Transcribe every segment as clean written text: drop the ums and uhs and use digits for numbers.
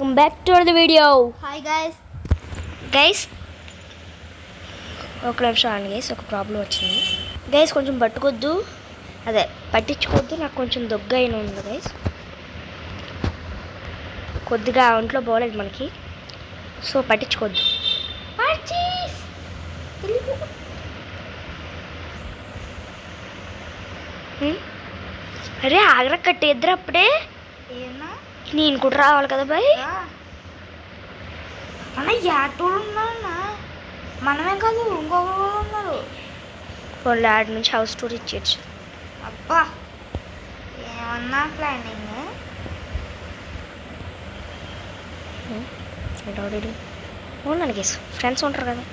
Welcome back to the video. Hi guys. ఒక నిమిషం అండి గైస్, ఒక ప్రాబ్లం వచ్చింది గైస్. కొంచెం పట్టుకోద్దు, అదే పట్టించుకోవద్దు. నాకు కొంచెం దొగ్గ అయిన ఉంది గైస్, కొద్దిగా ఒంట్లో పోలేదు మనకి, సో పట్టించుకోవద్దు. అరే ఆగ్రా కట్టేద్దరు అప్పుడే, నేను కూడా రావాలి కదా బాయ్. మన యాటోళ్ళు ఉన్నా మనమే కాదు ఇంకొకరు ఉన్నారు. వాళ్ళ ఆడ నుంచి హౌస్ టూర్ ఇచ్చేయచ్చు. అబ్బా ఏమన్నా ప్లానింగ్ అవునండి గైస్, ఫ్రెండ్స్ ఉంటారు కదా.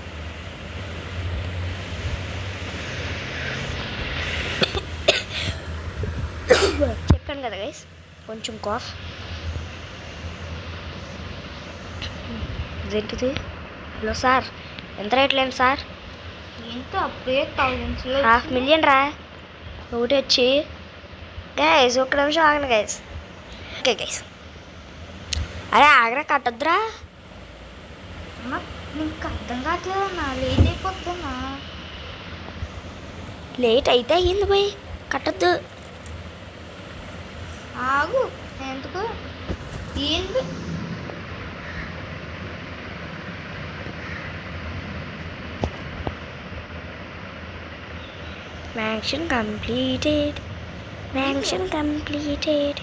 చెప్పాను కదా గైస్, కొంచెం కాఫ్. ఏంటిది? హలో సార్, ఎంత రేట్ లేదు సార్? ఏంటో అప్పుడే 500,000 రా ఒకటి వచ్చి. గైస్ ఒక్క నిమిషం ఆగండి గైస్. ఓకే గైస్, అరే ఆగ్రా కట్టొద్దురా. నీకు అర్థం కావట్లేదన్నా, లేట్ అయిపోతున్నా. లేట్ అయితే అయ్యింది పోయి, కట్టొద్దు. ఆగు, ఎందుకు ఏంటి? Mansion completed. Mansion completed.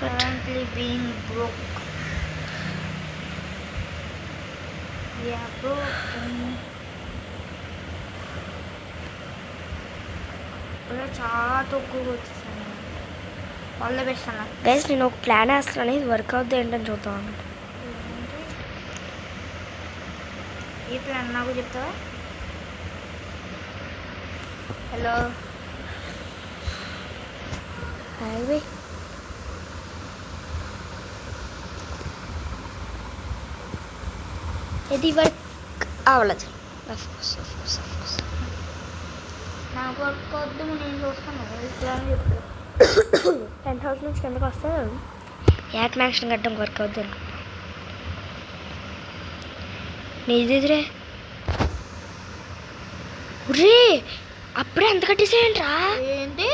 Currently being broke. Yeah, broke. చాలా తక్కువగా వచ్చేసాను. ఆల్ ద బెస్ట్ అన్న. గైస్ నేను ఒక ప్లాన్ వేస్తున్నాను, ఇది వర్క్ అవుతుంది ఏంటని చూద్దాం అన్నమాట. ఏ ప్లాన్ నాకు చెప్తావా? హలో హాయ్, ఇది వర్క్ అవ్వలేదు. నాకు వర్క్ వద్దు, నేను చూస్తాను. ప్లాన్ చెప్తా. 10,000 నుంచి కిందకు వస్తే యాట్ మ్యాక్షన్ కట్టడం వర్క్ అవుతుంది. నీదిరే ఉర్రే, అప్పుడే అంత కట్టేసేయంట్రా. ఏంటి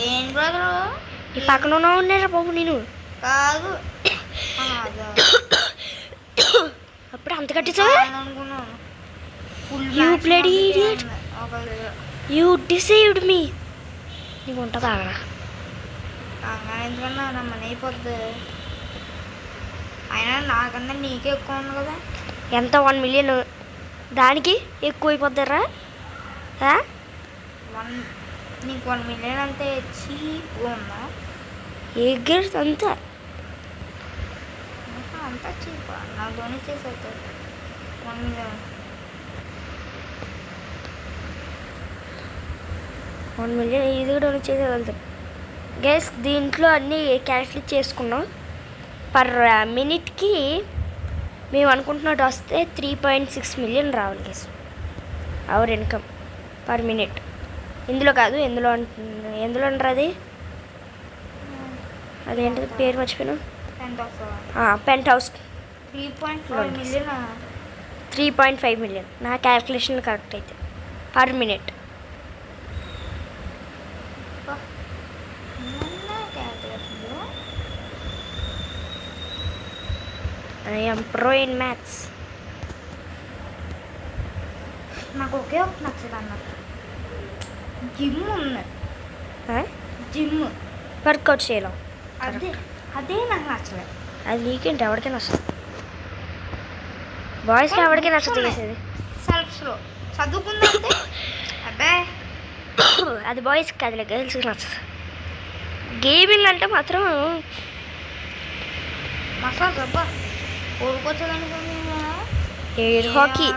ఏం బ్రదరు? ఈ పక్కన ఉన్నారా బాబు? నేను కాదు అప్పుడే అంత కట్టేసావా? అనుకున్నాను. You bloody idiot. You deceived me. నీకు ఉంటుందా అక్కడ? ఎందుకన్నా నా మనీ అయిపోద్ది. అయినా నాకన్నా నీకే ఎక్కువ ఉంది కదా. ఎంత? 1 మిలియన్. దానికి ఎక్కువ అయిపోద్దారా? నీకు 1 మిలియన్ అంటే చీప్ ఉందా? ఏ గేర్స్ అంతా అంతా చీప్. నా ధోని చేసేది 1 మిలియన్. 1 మిలియన్ ఇది కూడా చేసేయగలుగుతాం గైస్. దీంట్లో అన్నీ క్యాల్కులేట్ చేసుకున్నాం. పర్ మినిట్కి మేము అనుకుంటున్నట్టు వస్తే 3.6 మిలియన్ రావాలి guys, our income per minute. ఇందులో కాదు, ఎందులో అంటారు అది? అదేంటి పేరు మర్చిపోయాను. Penthouse. 3.5 మిలియన్ నా క్యాల్కులేషన్ కరెక్ట్ అయితే per minute. I am pro in maths. నాకు ఒకే ఒక నచ్చదు అన్న, జిమ్ ఉంది. జిమ్ వర్కౌట్ చేయలేం, అదే నాకు నచ్చలేదు. అది నీకేంటి? ఎవరికైనా వస్తుంది, బాయ్స్కి ఎవరికైనా నచ్చదు చేసేది. సెల్ఫ్స్లో చదువుకుందంటే అబ్బే అది బాయ్స్కి కాదులే, గర్ల్స్కి నచ్చదు. గేమింగ్ అంటే మాత్రం మసాజ్. అబ్బా ఊరుకొచ్చేదనుకోండి. Air hockey.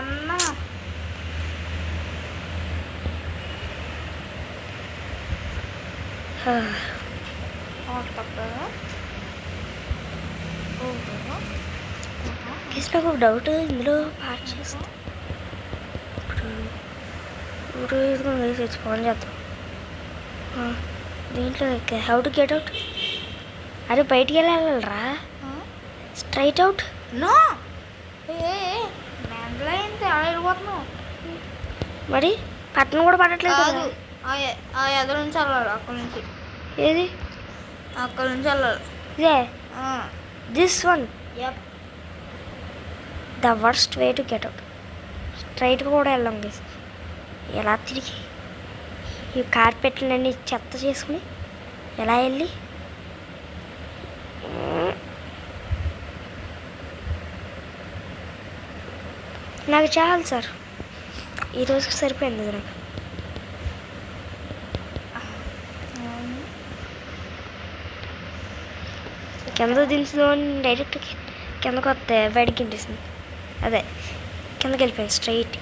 గైస్ నాకు ఒక డౌట్ ఇందులో పార్ట్ చేస్తే ఇప్పుడు ఇదిగోండి గైస్ వచ్చి ఫోన్ చేద్దాం దీంట్లో హౌ టు గెట్ అవుట్ అరే బయటికి వెళ్ళాలరా స్ట్రైట్ అవుట్ నో మెంటల్ అయింది అలా వెళ్ళిపోతున్నావు. మరి పట్టణం కూడా పడట్లేదు కాదు కదా. ఆ ఎదురు నుంచి వెళ్ళాలి, అక్కడి నుంచి ఏది అక్కడి నుంచి వెళ్ళాలి. ఇదే this one yup the worst way to get out. స్ట్రైట్గా కూడా వెళ్ళాం గైస్. ఎలా తిరిగి ఈ కార్పెట్లన్నీ చెత్త చేసుకుని ఎలా వెళ్ళి నాకు చాలు సార్, ఈరోజుకి సరిపోయింది ఇది నాకు. కింద దించుదామని డైరెక్ట్ కిందకు వస్తే బయటికి ఇంటేసింది. అదే కిందకి వెళ్ళిపోయింది స్ట్రైట్.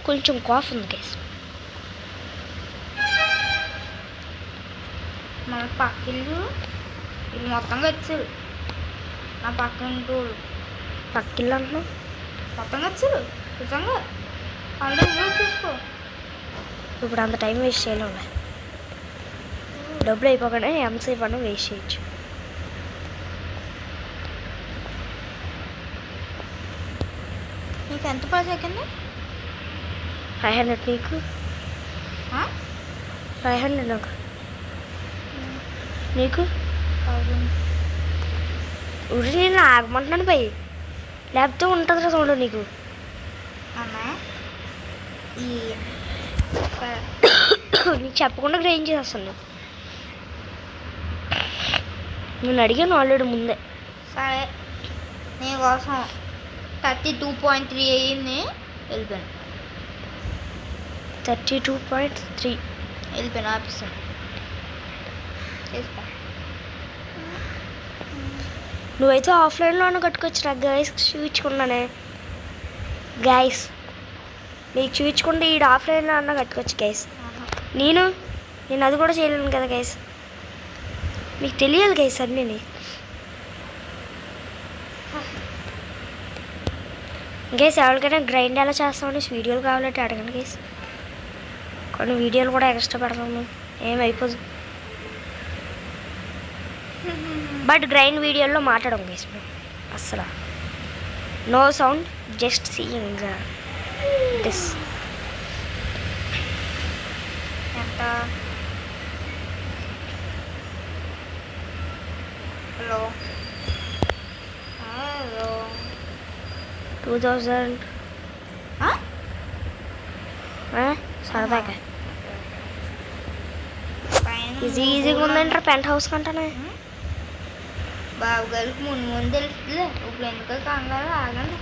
కొంచెం కాఫ్ ఉంది గైస్. మన పక్కిల్లు ఇది మొత్తంగా వచ్చారు. నా పక్కన టూరు పక్కిల్లు అంటున్నావు. మొత్తంగా వచ్చారు నిజంగా. ఆల్రెడీ చూసుకో. ఇప్పుడు అంత టైం వేస్ట్ చేయలేము. డబ్బులు అయిపోకుండా ఎంతసేపు అన్నా వేస్ట్ చేయొచ్చు. నీకు ఎంత పర్ సెకండ్? 500 నీకు, 500 నాకు, నీకు ఉడి. నేను ఆగమంటున్నాను పై, లేకపోతే ఉంటుంది కదా చూడు నీకు. అమ్మా ఈ నీకు చెప్పకుండా గ్రహింగ్ చేస్తాను. నేను అడిగాను ఆల్రెడీ ముందే. సరే నీకోసం 32.3 అయ్యింది, వెళ్ళిపోయాను. 32.3 వెళ్ళిపోయాను, ఆపిస్తాను. చేసుకో. నువ్వైతే ఆఫ్లైన్లోనే కట్టుకోవచ్చు రా గైస్. చూపించుకున్నానే గైస్, నీకు చూపించుకుంటే ఈ ఆఫ్లైన్లో అన్నా కట్టుకోవచ్చు గైస్. నేను అది కూడా చేయలేను కదా గైస్. మీకు తెలియాలి గైస్ అన్నీ. గైస్ ఎవరికైనా గ్రైండ్ ఎలా చేస్తామని వీడియోలు కావాలంటే అడగండి గైస్. కొన్ని వీడియోలు కూడా ఎక్స్ట్రా పెడతాము, ఏమైపోదు. బట్ గ్రైండ్ వీడియోలో మాట్లాడడం గైస్ మేము అస్సలు. No sound, just seeing this. ఎంత? హలో హలో 2000 సరదాగా ఈజీగా ఉందంటారా పెంట్ హౌస్ కంటానే. బాబు గారికి ముందు తెలుస్తుందిలే, ఇప్పుడు ఎందుకు కంగారు, ఆగండి.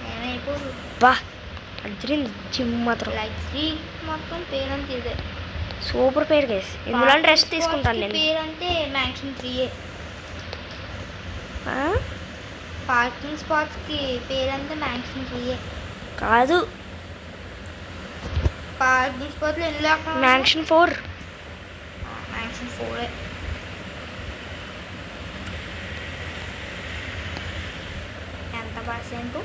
నేనైపోదు బా అదిరింది జిమ్ మాత్రం. లైక్ శ్రీ మొత్తం పేరంతా ఇదే. సూపర్ పేరు గైస్. ఇందులో రెస్ట్ తీసుకుంటాను నేను. పేరంటే మ్యాక్సిమం 3 పార్కింగ్ స్పాట్స్కి పేరంతా మ్యాక్సిమం 3 కాదు, పార్కింగ్ స్పాట్లు ఎన్ని లేకుండా మ్యాక్సిమం 4. మ్యాక్సిమం 4. ఎంత percent?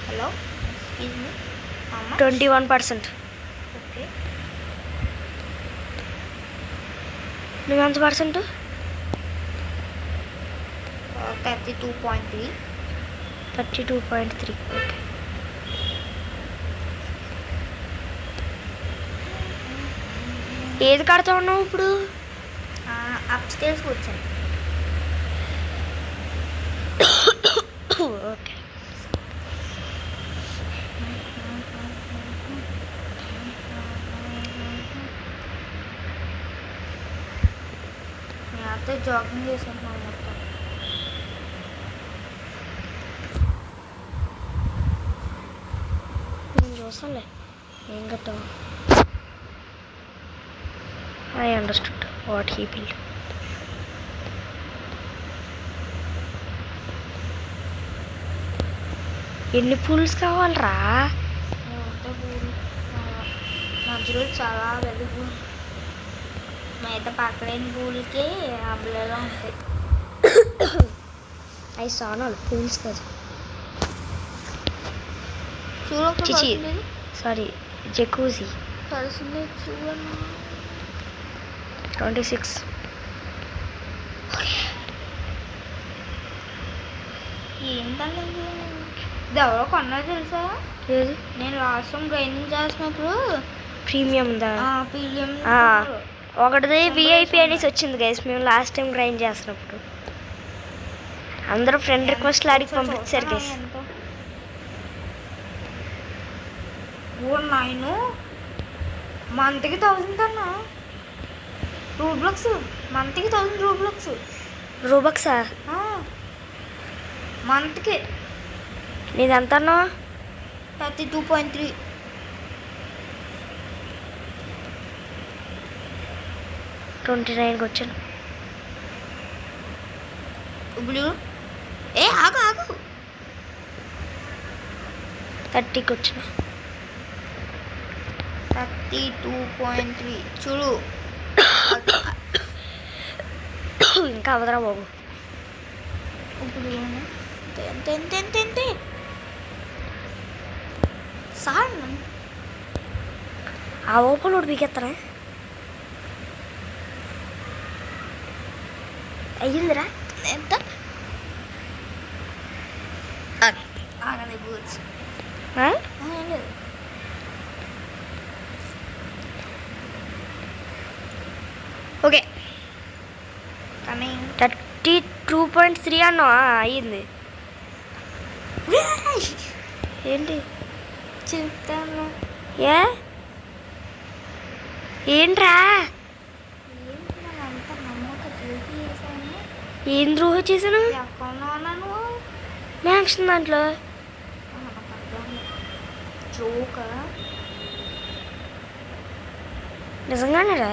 Hello excuse me, 21%. Okay. నువ్వెంత పర్సెంట్? 32.3. 32.3. ఓకే. ఏది కడతా ఉన్నావు ఇప్పుడు? అప్ స్టేర్స్ వచ్చాను. ఓకే. నేనైతే జాగింగ్ చేసుకుంటున్నాను మొత్తం. నేను చూస్తానులే ఏం కట్టావు. I understood what he build. ఎన్ని పూల్స్ కావాలరా? ఎంత పూలు మధ్యలో చాలా పెద్ద పూలు, మిగతా పక్కలేని పూలకి అబ్బలలో ఉంటాయి. అవి సానాలు పూల్స్ కాదు. చూడొక చిచి సారీ, జకూజీ. పర్సెంటేజ్ చూడన్నా 26. ఏంటండి ఇది ఎవరో కొన్నా తెలుసా? ఏది? నేను లాస్ట్ టైం ట్రైనింగ్ చేసినప్పుడు ప్రీమియం దా? పీడిఎం ఒకటిది విఐపి అనేసి వచ్చింది గైస్. మేము లాస్ట్ టైం గ్రైండ్ చేస్తున్నప్పుడు అందరూ ఫ్రెండ్ రిక్వెస్ట్లు అడిగి పంపించారు గైస్. నేను మంత్కి 1000 అన్నా రూబ్లక్స్, మంత్కి 1000 రూబ్లక్స్. రూబక్సా? మంత్కి. నీదెంత అన్నా? 32.3. 29కి వచ్చాను. ఇప్పుడు ఆగు 30కి వచ్చాను. 32.3 చూడు. ఇంకా అవదరా బాబు. ఇప్పుడు సార్ ఆ ఓపెన్ ఒకటి పీకెత్తరా? అయ్యిందిరా. ఎంత ఆగదే బూట్స్ ఓకే. కమింగ్. 32.3 అన్నా అయ్యింది. ఏంటి చెప్తాను. ఏంట్రా? అంత నమ్మకం చేసాను. ఏం ద్రోహం చేశాను? ఎక్కడున్నాను? మ్యాక్షన్ దాంట్లో జోక నిజంగానేరా?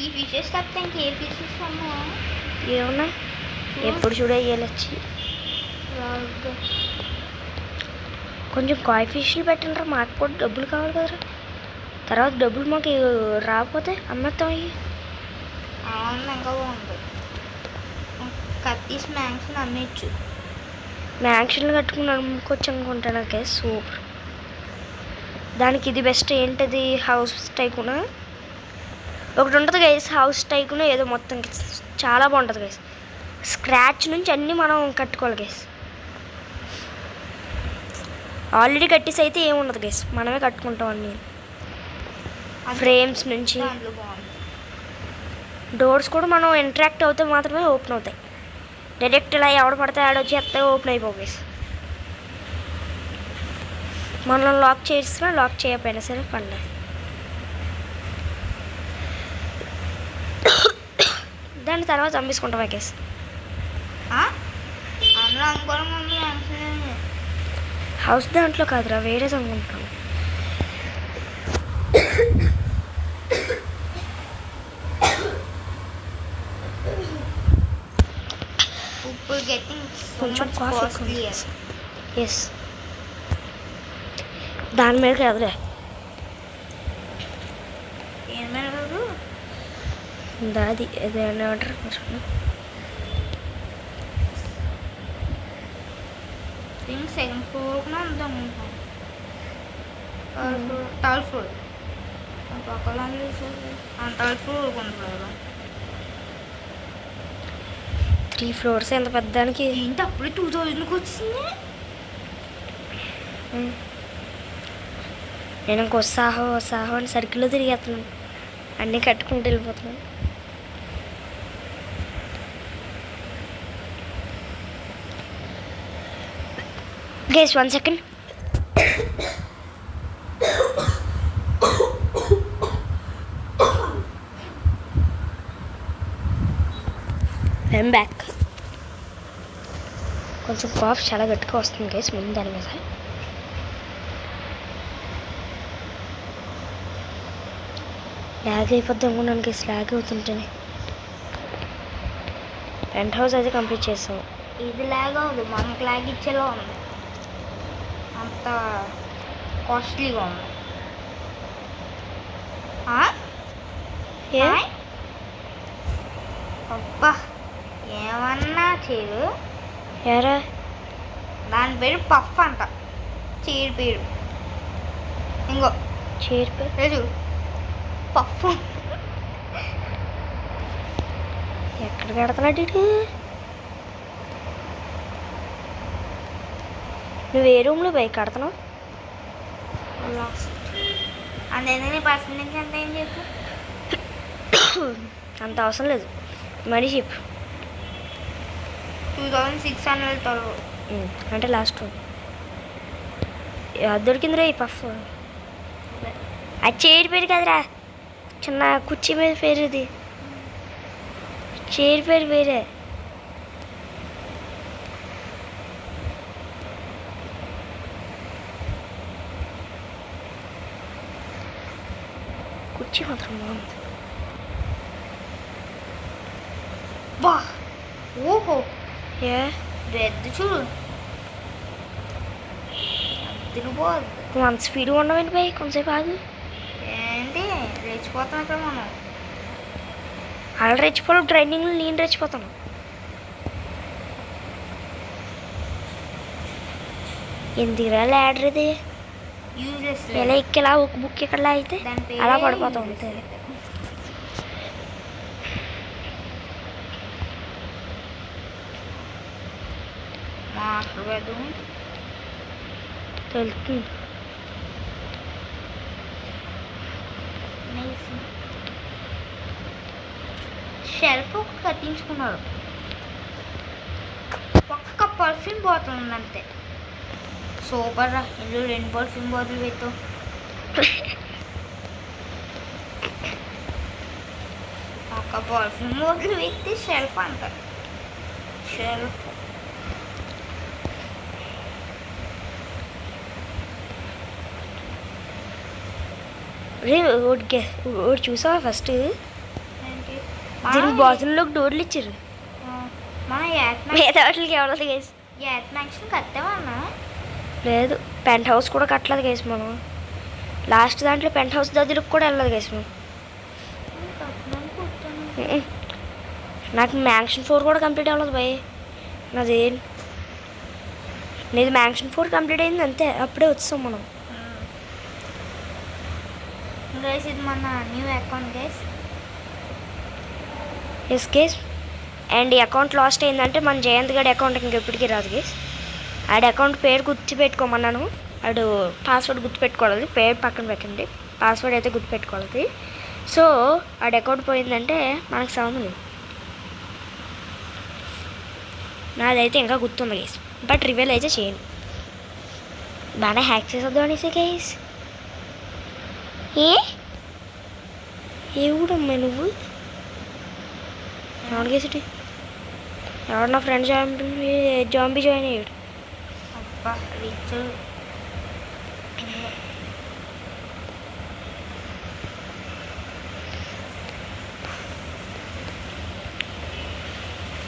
ఈ ఫిషెస్ తప్పితే ఇంకే ఫిషెస్ అమ్మా ఏమన్నా ఎప్పుడు చూడ వెళ్ళొచ్చి కొంచెం కాయ ఫిష్లు పెట్టండి. మాకు కూడా డబ్బులు కావాలి కదరా. తర్వాత డబ్బులు మాకు రాకపోతే అమ్మేస్తాం. అయ్యి ఇంకా బాగుంటుంది. కత్తిస్ మ్యాంక్షన్ అమ్మేచ్చు. మ్యాంక్షన్లు కట్టుకుని అమ్ముకోవచ్చు అనుకుంటాను. Okay super. దానికి ఇది బెస్ట్. ఏంటిది? హౌస్ టైకునా ఒకటి ఉంటుంది గైస్. హౌస్ టైకునా ఏదో మొత్తం చాలా బాగుంటుంది గైస్. స్క్రాచ్ నుంచి అన్నీ మనం కట్టుకోవాలి గైస్. ఆల్రెడీ కట్టేసి అయితే ఏముండదు గైస్, మనమే కట్టుకుంటాం అన్నీ. ఫ్రేమ్స్ నుంచి డోర్స్ కూడా మనం ఇంటరాక్ట్ అవుతే మాత్రమే ఓపెన్ అవుతాయి. డైరెక్ట్ ఇలా ఎవడ పడితే ఆడ వచ్చి ఎత్తే ఓపెన్ అయిపోవు గైస్. మనం లాక్ చేసినా లాక్ చేయకపోయినా సరే పర్లేదు. దాని తర్వాత అమ్మేసుకుంటాం గైస్. హౌస్ దాంట్లో కాదురా, వేరేది అనుకుంటాం. కొంచెం కాఫీ. ఎస్, దాని మీద కదలే. దాది ఏదైనా ఆర్డర్ సెకండ్ ఫ్లోర్ అందాం. థర్డ్ ఫ్లోర్ పక్కన థర్డ్ ఫ్లోర్ కొంటున్నారు. 3 ఫ్లోర్స్ ఎంత పెద్దానికి. ఏంటి అప్పుడే 2000కి వచ్చింది? నేను ఇంకో ఉత్సాహం అని సర్కిల్లో తిరిగేస్తున్నాను. అన్నీ కట్టుకుంటూ వెళ్ళిపోతున్నాను. Guys 1 second. I'm back. కొంచెం కాఫ్ చాలా గట్టిగా వస్తుంది గైస్ ముందు దాని మీద. ల్యాగ్ అయిపోద్ది అనుకున్నాను గైస్, ల్యాగ్ అవుతుంటేనే. పెంట్ హౌస్ అయితే కంప్లీట్ చేస్తాం. ఇది లాగ్ అవ్వదు, మనకు లాగ్ ఇచ్చేలా ఉంది, అంత కాస్ట్లీగా ఉంది. ఏ అబ్బా ఏమన్నా చేయదు. యారా దాని పేరు పఫ్ అంట, చీర పేరు. ఇంకో చేరిపో లేదు పఫ్. ఎక్కడ కడుతున్నాడు ఇటు? నువ్వు ఏ రూమ్లో బైక్ కడుతున్నావు? అందుకని పర్సెంటేజ్ అంత ఏం చెప్పు. అంత అవసరం లేదు, మనీ చెప్పు. 2600 అంటే లాస్ట్ రూమ్ దొరికిందిరా ఈ పఫ్. అది చైర్ పేరు కదరా, చిన్న కుర్చీ మీద పేరు ఇది, చైర్ పేరు వేరే. కుర్చీ మాత్రం బాగుంది. బా ఓహో ఏ రెడ్ చూడు, తిరిగిపోద్ది. నువ్వు అంత స్పీడ్గా ఉండవండి బై, కొంతసేపు ఆగు. ఏంటి రెచ్చిపోతాం ఇక్కడ మనం. అలా రెచ్చిపోవడం ట్రైనింగ్లో నేను రెచ్చిపోతాను. ఎందుకురా ల్యాడర్ ఇది? యూజ్లెస్. ఎలా ఎక్కేలా ఒక బుక్ ఇక్కడ అయితే దాని పేరు అలా పడిపోతాం అంతే. మాస్టర్ బెడ్రూమ్ తెలుస్తుంది. షెల్ఫ్ ఒక కట్టించుకున్నారు, ఒక్క పర్ఫ్యూమ్ బాటిల్ ఉంది అంతే. సూపర్ రా, ఇందులో 2 పర్ఫ్యూమ్ బాటిల్ పెట్టు. ఒక పర్ఫ్యూమ్ బాటిల్ పెట్టి షెల్ఫ్ అంట. షెల్ఫ్ రే ఒకటి చూసావా ఫస్ట్? ఏంటి దీనికి బాత్రూంలోకి డోర్లు ఇచ్చారు. మన మిగతా వాటికి ఎవరది గైస్? యాక్షన్ కట్టామన్నా. లేదు, పెంట్ హౌస్ కూడా కట్టలేదు గైస్ మనం. లాస్ట్ దాంట్లో పెంట్ హౌస్ దగ్గరకు కూడా వెళ్ళలేదు గైస్ మనం. నాకు మ్యాన్షన్ 4 కూడా కంప్లీట్ అవ్వలేదు భయ్. నీది మ్యాన్షన్ 4 కంప్లీట్ అయింది అంతే, అప్పుడే వచ్చాం మనం. గైస్ ఇది మన new account guys. Yes guys, and ఈ అకౌంట్ లాస్ట్ అయిందంటే మన జయంత్ గడి అకౌంట్ ఇంకెప్పటికీ రాదు గైస్. ఆడి అకౌంట్ పేరు గుర్తుపెట్టుకోమన్నాను, ఆడు పాస్వర్డ్ గుర్తుపెట్టుకోవాలి. పేరు పక్కన పెట్టండి, పాస్వర్డ్ అయితే గుర్తుపెట్టుకోవాలి. సో ఆడి అకౌంట్ పోయిందంటే మనకు సంబంధం లేదు. నాదైతే ఇంకా గుర్తుంది గైస్, బట్ రివీల్ అయితే చేయను. బాగా హ్యాక్ చేసేద్దాం అనేసి గైస్. ఏ ఊడమ్మా నువ్వు? ఎవరికేసిటి ఎవరు నా ఫ్రెండ్ జాంబీ జాయిన్ అయ్యాడు. అబ్బా రిచ్.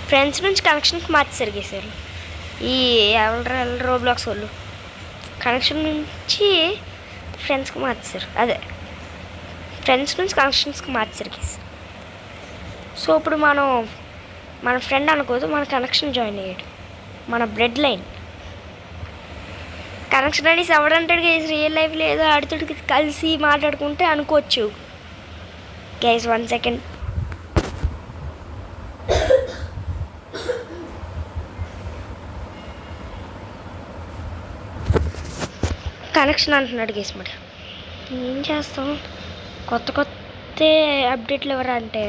ఫ్రెండ్స్ నుంచి కనెక్షన్కి మార్చేసారు గేసారు ఈ ఎవరు రోబ్లాక్స్ వాళ్ళు. కనెక్షన్ నుంచి ఫ్రెండ్స్కి మార్చేసారు, అదే ఫ్రెండ్స్ నుంచి కనెక్షన్స్కి మార్చేసారు గేస్. సో ఇప్పుడు మన ఫ్రెండ్ అనుకోదు, మన కనెక్షన్ జాయిన్ అయ్యాడు, మన బ్లడ్ లైన్ కనెక్షన్ అనేసి ఎవడంటాడు గైస్. రియల్ లైఫ్ లేదో ఆడితోటి కలిసి మాట్లాడుకుంటే అనుకోవచ్చు గైస్. 1 సెకండ్. కనెక్షన్ అంటున్నాడు గైస్. మరి ఏం చేస్తాం, కొత్త అప్డేట్లు ఎవరా అంటే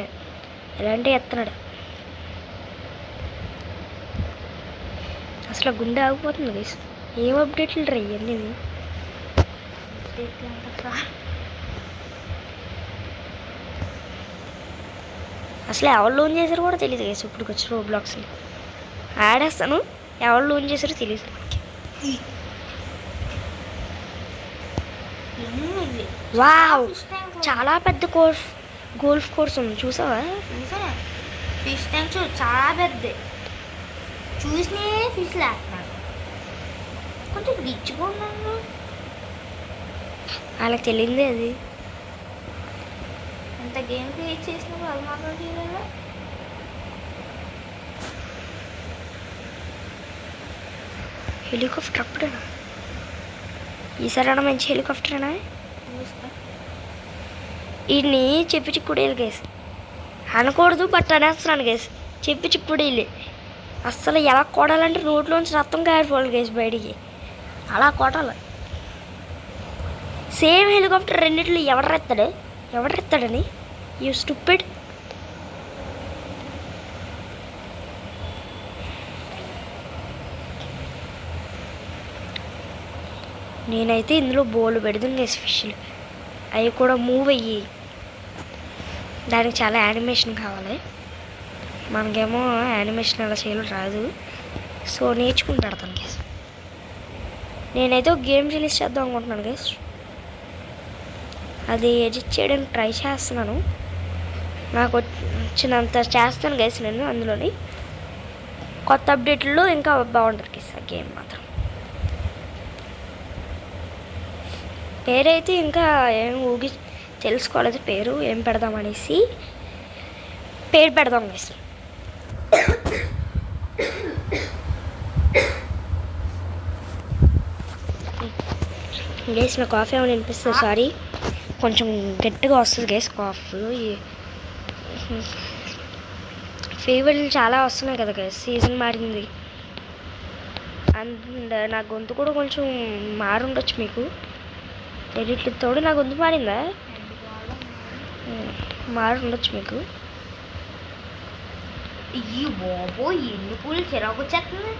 ఇలాంటివి ఎత్తన్నాడు. అసలు గుండె ఆగిపోతుంది గైస్. ఏం అప్డేట్లు రా ఇవన్నీ? అసలు ఎవరు లోన్ చేశారో కూడా తెలియదు గైస్. ఇప్పుడు వచ్చి రోబ్లాక్స్ని ఆడేస్తాను, ఎవరు లోన్ చేశారో తెలియదు. వావ్, చాలా పెద్ద గోల్ఫ్ కోర్స్ ఉంది చూసావా? ఫిష్ ట్యాంక్ చాలా పెద్దది. చూసినే ఫిష్ లేస్తున్నాడు. కొంచెం రిచ్గా ఉన్నాను. వాళ్ళకి తెలియదే అది. ఎంత గేమ్ క్రియేట్ చేసినప్పుడు అది మాత్రం చేయలేదా? హెలికాప్టర్ అప్పుడేనా? ఈసారి అన్న మంచి హెలికాప్టరేనా? వీడిని చెప్పి చిక్కుడేలు గేస్ అనకూడదు, బట్ అనేస్తున్నాను గేస్. చెప్పి చిక్కుడేలే అస్సలు ఎలా కొడాలంటే రోడ్లోంచి రక్తం కారిపోవాలి గేస్ బయటికి. అలా కొట్టాలి. సేమ్ హెలికాప్టర్ రెండిట్లు ఎవడెత్తాడని యూ స్టూపిడ్. నేనైతే ఇందులో బోలు పెడుతుంది గేస్ ఫిష్లు. అవి కూడా మూవ్ అయ్యి దానికి చాలా యానిమేషన్ కావాలి. మనకేమో యానిమేషన్ అలా చేయాలి రాదు. సో నేర్చుకుని పెడతాను గేస్. నేనైతే ఒక గేమ్ రిలీజ్ చేద్దాం అనుకుంటున్నాను గేస్. అది ఎడిట్ చేయడానికి ట్రై చేస్తున్నాను. నాకు వచ్చినంత చేస్తాను గేస్ నేను. అందులోని కొత్త అప్డేట్లో ఇంకా బాగుంటుంది గేస్ ఆ గేమ్ మాత్రం. పేరైతే ఇంకా ఏం తెలుసుకోలేదు. పేరు ఏం పెడదామనేసి పేరు పెడదాం గేస్. గేస్ నా కాఫీ ఏమైనా వినిపిస్తుంది, సారీ. కొంచెం గట్టిగా వస్తుంది గేస్ కాఫ్. ఫీవర్లు చాలా వస్తున్నాయి కదా గేస్, సీజన్ మారింది. అండ్ నా గొంతు కూడా కొంచెం మారుండొచ్చు మీకు తెలియట్లేదు. తోడు నా గొంతు మారిందా? మారుండొచ్చు మీకు. ఈ బాబో ఎన్ని పూలు చిరాకు వచ్చేస్తుంది.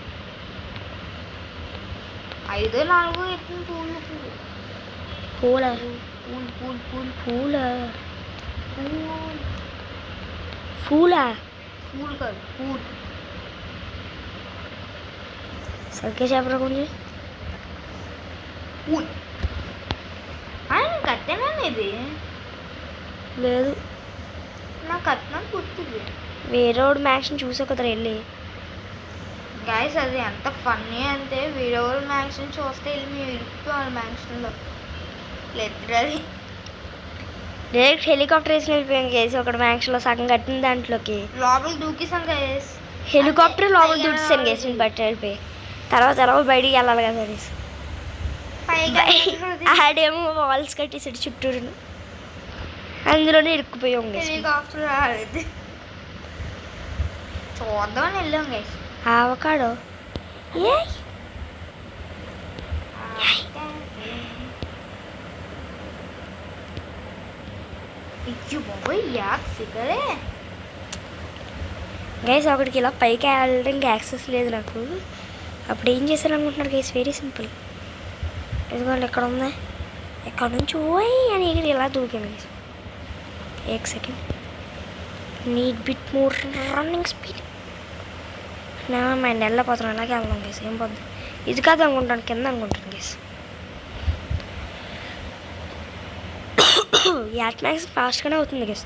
5 4 ఎత్తుంది పూలు. పూల పూలు పూలు పూలు పూల పూలు పూల పూలు కాదు పూలు. సరిగ్గా చెప్పరా కొంచెం. పూలు కట్టేనా ఇది? లేదు, నాకు కట్టినా గుర్తుంది. వేరేవాడు మ్యాక్స్ని చూసా కదరా వెళ్ళి. గైస్ అది ఎంత ఫన్నీ అంటే వేరేవాళ్ళు మ్యాక్స్ని చూస్తే వెళ్ళి మేము ఇరుక్కుపోవాలి మ్యాక్స్లో. లిటరల్లీ డైరెక్ట్ హెలికాప్టర్ వేసి వెళ్ళిపోయాం గేసి. ఒకటి మ్యాక్స్లో సగం కట్టిన దాంట్లోకి లోపలికి దూకేసాం గైస్. హెలికాప్టర్ లోపల దూడిస్తాను గేసి. నేను బట్టి వెళ్ళిపోయి తర్వాత ఎలా బయటికి వెళ్ళాలి కదా అనేసి. ఆడేమో వాల్స్ కట్టేసాడు చుట్టూరు. అందులోనే ఇరుక్కుపోయాం గేసి. హెలికాప్టర్ ఆడేది చూద్దామని వెళ్ళాం గైస్. ఆవకాడో ఏ ఇచ్చు బాబోయ్ యాక్ ఫిగరే. గైస్ ఒకటికి ఇలా పైకి వెళ్ళడానికి యాక్సెస్ లేదు నాకు. అప్పుడు ఏం చేశాను అనుకుంటున్నారు గైస్? Very simple. ఎందుకంటే ఎక్కడ ఉంది, ఎక్కడ నుంచి ఓయ్ అని ఎగిరి ఇలా దూకాను guys. 1 second, need bit more running speed. నా మైండ్ వెళ్ళిపోతున్నాను. అలాగే వెళ్దాం గేస్. ఏం పోద్ది, ఇది కాదు అనుకుంటాను, కింద అనుకుంటాను గేస్. యాట్ మ్యాక్స్ ఫాస్ట్గానే అవుతుంది గేస్.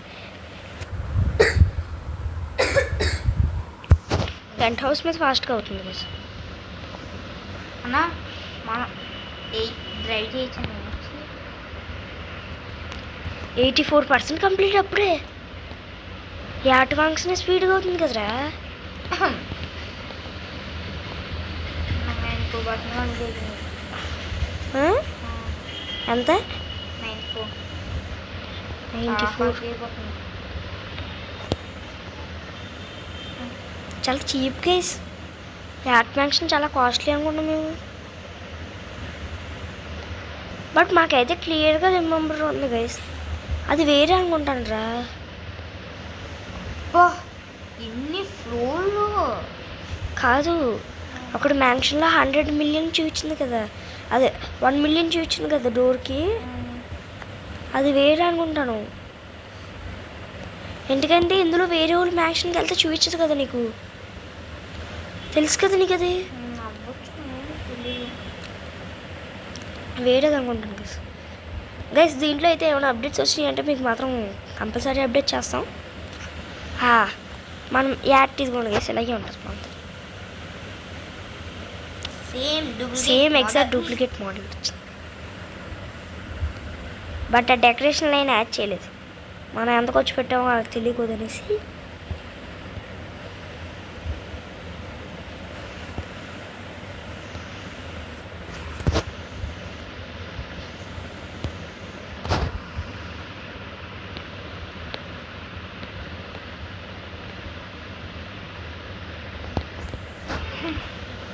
గంట హౌస్ మీద ఫాస్ట్గా అవుతుంది గేస్. అన్నా మనం 8 డ్రైవ్ చేయొచ్చు. 84% కంప్లీట్ అప్పుడే. యాట్ మ్యాక్స్ని స్పీడ్గా అవుతుంది కదరా. ఎంత? 94. చాలా చీప్ గైస్. యాట్ మ్యాక్స్ని చాలా కాస్ట్లీ అనుకున్నాం మేము. బట్ మాకైతే క్లియర్గా రిమెంబర్ ఉంది గైస్. అది వేరే అనుకుంటాను రా. ఇన్ని ఫ్లోర్లు కాదు, అక్కడ మ్యాన్షన్లో 100 మిలియన్ చూపించింది కదా, అదే 1 మిలియన్ చూపించింది కదా డోర్కి. అది వేరే అనుకుంటాను. ఎందుకంటే ఇందులో వేరే వాళ్ళు మ్యాన్షన్కి వెళ్తే చూపించదు కదా నీకు, తెలుసు కదా నీకు. అది వేరేది అనుకుంటాను గైస్. గైస్ దీంట్లో అయితే ఏమైనా అప్డేట్స్ వచ్చినాయి అంటే మీకు మాత్రం కంపల్సరీ అప్డేట్ చేస్తాం. మనం యాడ్ తీసుకోండి గైస్, ఇలాగే ఉంటుంది మనతో. సేమ్ ఎగ్జాక్ట్ డూప్లికేట్ మోడల్ వచ్చింది. బట్ ఆ డెకరేషన్ లైన్ యాడ్ చేయలేదు, మనం ఎంత ఖర్చు పెట్టామో వాళ్ళకి తెలియకూడదనేసి.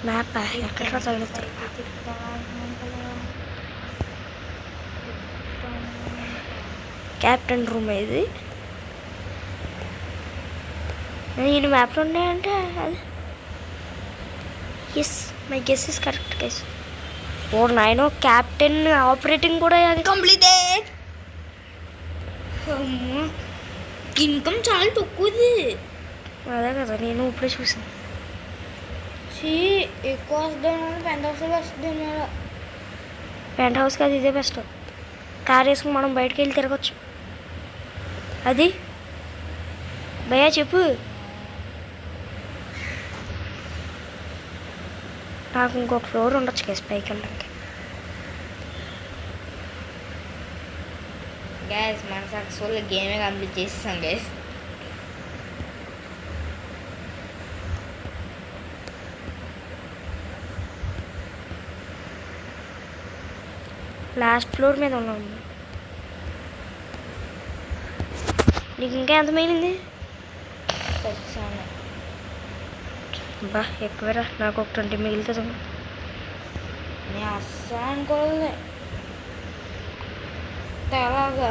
మ్యాప్ ఎక్కడ తగులుతాయి. క్యాప్టెన్ రూమ్ ఇది. నేను మ్యాప్లో ఉన్నాయంటే అది yes, my guess is correct guess. ఓ నాయనో, క్యాప్టెన్ ఆపరేటింగ్ కూడా కంప్లీటెడ్. ఇన్కమ్ చాలా తక్కువది. అదే కదా నేను ఇప్పుడే చూసాను. ఎక్కువ వస్తుంది, పెంట్ హౌస్ వస్తుంది. పెంట్ హౌస్ కాదు, ఇదే బెస్ట్. కార్ వేసుకుని మనం బయటకు వెళ్ళి తిరగచ్చు. అది భయ్యా చెప్పు. నాకు ఇంకొక ఫ్లోర్ ఉండొచ్చు కేసు పైకి వెళ్ళడానికి. గ్యాస్ మన సక్సెస్ఫుల్ గేమే కంప్లీట్ చేస్తాం గ్యాస్. లాస్ట్ ఫ్లోర్ మీద ఉన్నాము. నీకు ఇంకా ఎంత మిగిలింది? బా ఎక్కువరా, నాకు ఒక 20 మిగులుతుంది. నేను అస్సలు అనుకోలే అలాగా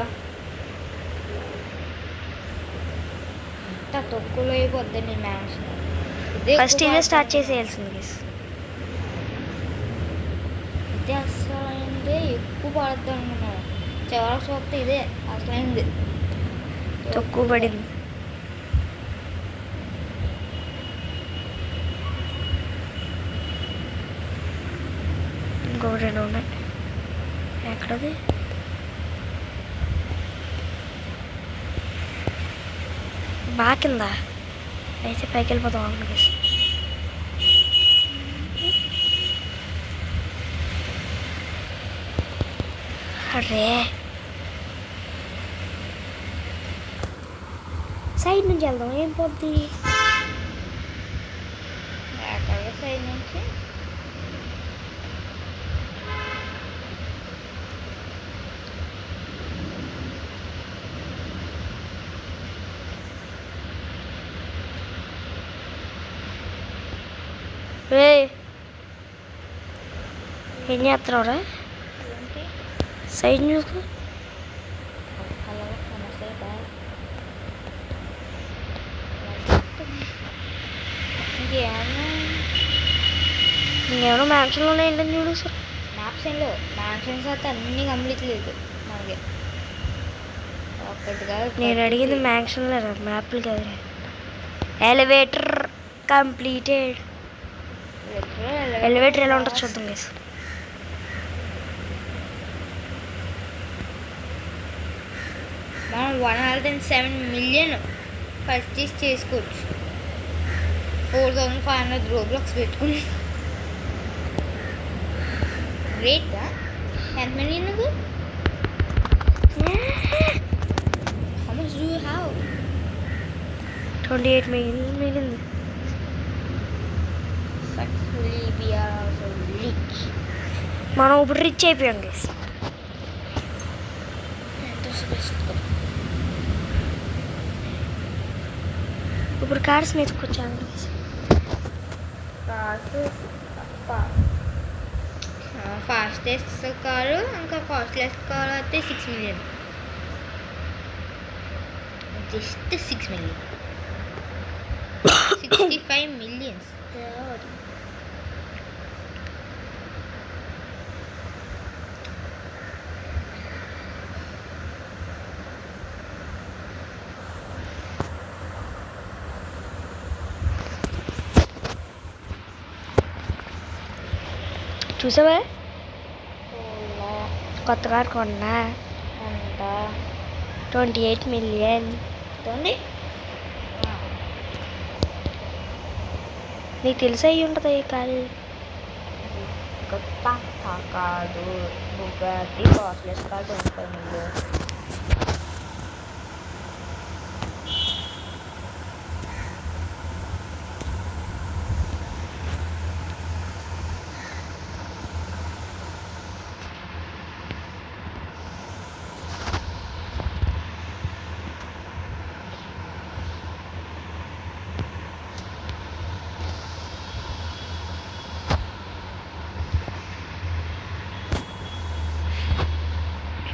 అంత తక్కువలో అయిపోద్ది. నేను మ్యాన్షన్ ఫస్ట్ ఇదే స్టార్ట్ చేసేయాల్సింది. ఇదే అస్సలు అయింది, ఎక్కువ పడుద్ది అనుకున్నాను. చివరికి చూస్తే ఇదే అసలైంది, తక్కువ పడింది. ఇంకొక 2 ఉన్నాయి. ఎక్కడది? బాగా కింద అయితే పైకి వెళ్ళిపోతాం అక్కడికి. అరే సైడ్ నుంచి వెళ్దాం, ఏం పోద్ది. సైడ్ నుంచి ఏం చేస్తున్నావురా? సైడ్ చూసుకో. ఇంకేమైనా మ్యాన్షన్లో ఏంటని చూడు సార్. మ్యాప్షన్లో మ్యాన్షన్స్ అయితే అన్నీ కంప్లీట్ లేదు మనకి. ఒక్కటిగా నేను అడిగింది మ్యాన్షన్లో మ్యాప్లు కదా. Elevator completed. ఎలివేటర్ ఎలా ఉంటుంది చూద్దాం గైస్. మనం 107 మిలియన్ పర్చేస్ చేసుకోవచ్చు. 4500 రోబ్లాక్స్ పెట్టుకుని. గ్రేట్. ఎంత మిలియన్ నువ్వు? How much do you have? 28 మిగిలింది. Successfully we are also rich. మనం ఇప్పుడు రిచ్ అయిపోయాం గైస్. ఇప్పుడు కార్స్ నేర్చుకొచ్చాను. ఫాస్టెస్ట్ కారు ఇంకా కాస్ట్లెస్ కారు అయితే 6 మిలియన్. Just 6 million. 65 మిలియన్స్. చూసావా కొత్త కార్ కొన్నా అంట 28 మిలియన్. నీకు తెలిసి అయ్యి ఉంటుంది కానీ కొత్త కాదు బుగాటి కాస్ట్లెస్ కార్డ్ ఉంటుంది ముందు.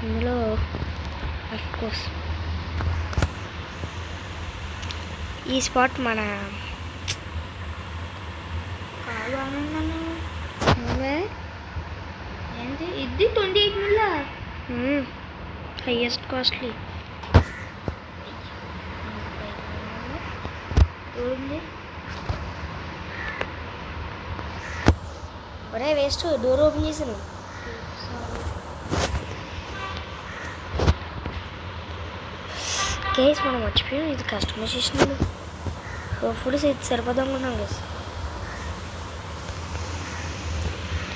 ఇందులో అఫ్కోర్స్ ఈ స్పాట్ మన కాదు ఆనందను ఏంటి ఇది 28 మిల్ల హైయెస్ట్ కాస్ట్లీ. చూడండి ఒరే వేస్ట్ డోర్ ఓపెన్ చేసాను. గైస్ మనం మర్చిపోయాం ఇది కస్టమైజేషన్. హోప్ఫుల్లీ ఇది సరిపోదాం అనుకున్నాం గైస్.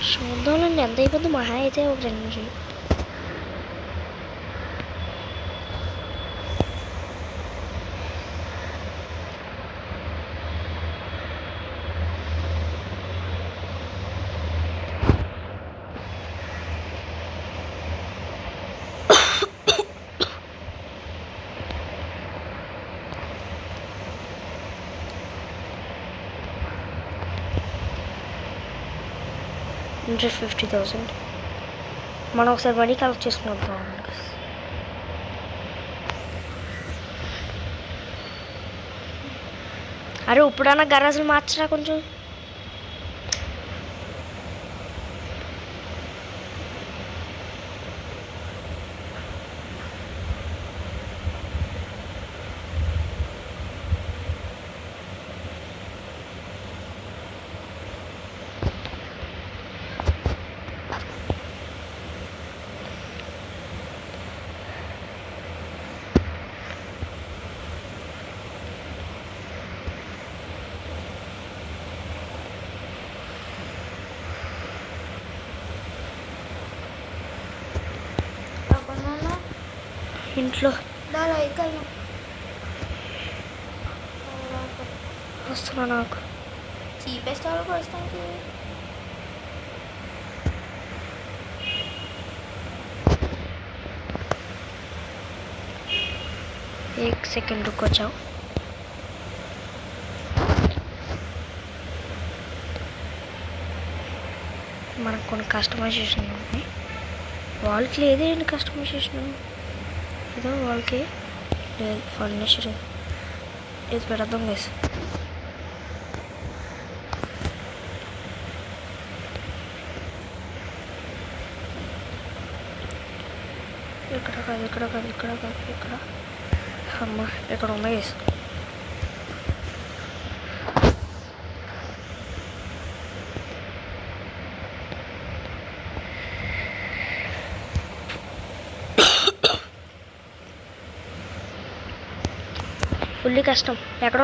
చూద్దాంలేండి ఎంత అయిపోద్ది మహా అయితే ఒక 2 నిమిషాలు. ఇంకా 50,000 మనం ఒకసారి మనీ కలెక్ట్ చేసుకున్నాం బాగుంది. అరే ఇప్పుడన్నా గరాజులు మార్చరా కొంచెం. ఇంట్లో వస్తున్నా నాకు చీపెస్ట్ వాళ్ళకి వస్తానికి एक सेकंड रुको जाओ. మనకు కొన్ని కస్టమైజేషన్ ఉన్నాయి. వాళ్ళకి లేదేంటి కస్టమైజేషన్ ఏదో వాళ్ళకి లేదు. ఫర్నిచర్ ఇది పెడదాం గైస్. ఇక్కడ కాదు ఇక్కడ కాదు ఇక్కడ కాదు ఇక్కడ అమ్మ ఇక్కడ ఉన్నాయి గైస్. ఫుల్లీ కష్టం. ఎక్కడ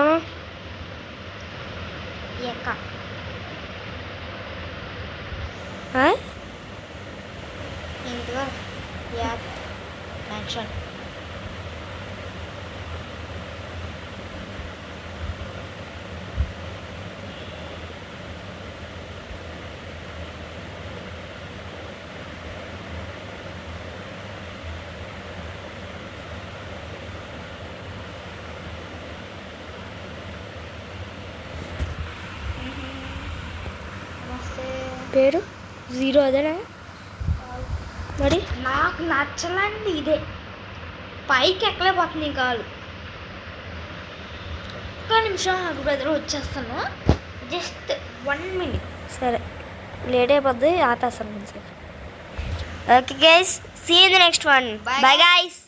ఇంటిగా యాప్ మ్యాన్షన్ పేరు 0 అదేనా మరి? నాకు నచ్చలండి ఇదే. పైకి ఎక్కలేకపోతుంది కాలు. ఒక్క నిమిషం నాకు బ్రదర్ వచ్చేస్తాను. Just 1 minute. సరే లేట్ అయిపోద్ది ఆపేస్తాను. Okay guys, see in the next one. Bye guys.